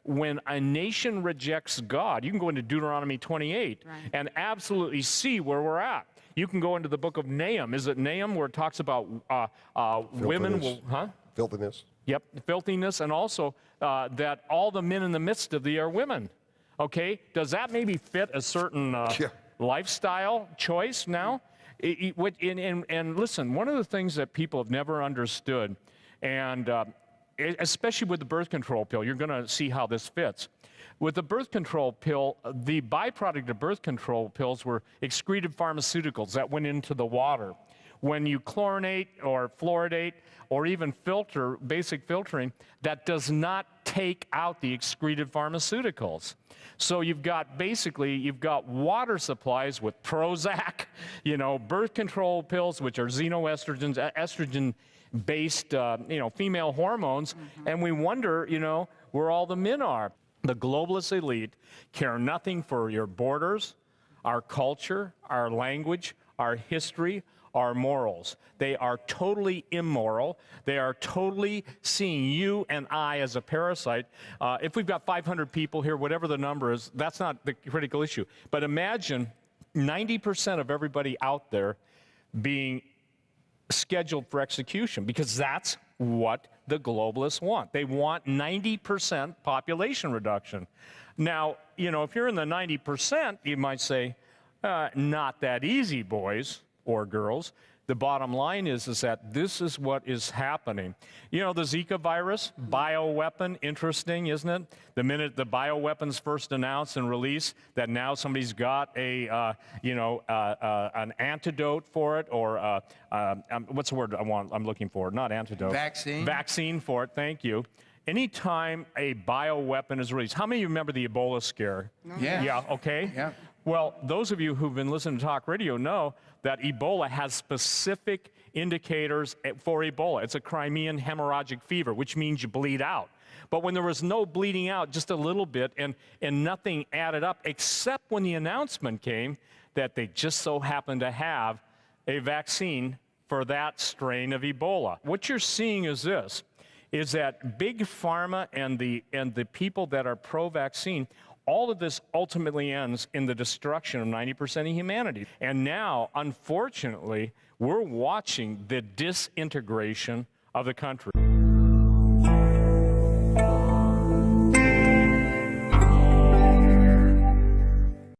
when a nation rejects God, you can go into Deuteronomy 28 and absolutely see where we're at. You can go into the book of Nahum. Is it Nahum where it talks about women will, Filthiness. Yep, filthiness, and also that all the men in the midst of thee are women. Okay, does that maybe fit a certain lifestyle choice now? And listen, one of the things that people have never understood, and especially with the birth control pill, you're going to see how this fits. With the birth control pill, the byproduct of birth control pills were excreted pharmaceuticals that went into the water. When you chlorinate or fluoridate or even filter, basic filtering, that does not take out the excreted pharmaceuticals. So you've got water supplies with Prozac, birth control pills, which are xenoestrogens, estrogen-based, female hormones, and we wonder, where all the men are. The globalist elite care nothing for your borders, our culture, our language, our history, our morals. They are totally immoral. They are totally seeing you and I as a parasite. If we've got 500 people here, whatever the number is, that's not the critical issue. But imagine 90% of everybody out there being scheduled for execution, because that's what the globalists want. They want 90% population reduction. Now, if you're in the 90%, you might say, not that easy, boys or girls. The bottom line is that this is what is happening. The Zika virus, bioweapon, interesting, isn't it? The minute the bioweapons first announced and released, that now somebody's got an antidote for it, or what's the word I'm looking for? Not antidote. Vaccine. Vaccine for it, thank you. Anytime a bioweapon is released, how many of you remember the Ebola scare? Yes. Yeah, okay. Yeah. Well, those of you who've been listening to talk radio know that Ebola has specific indicators for Ebola. It's a Crimean hemorrhagic fever, which means you bleed out. But when there was no bleeding out, just a little bit, and nothing added up, except when the announcement came that they just so happened to have a vaccine for that strain of Ebola. What you're seeing is this, is that big pharma and the people that are pro-vaccine, all of this ultimately ends in the destruction of 90% of humanity. And now, unfortunately, we're watching the disintegration of the country.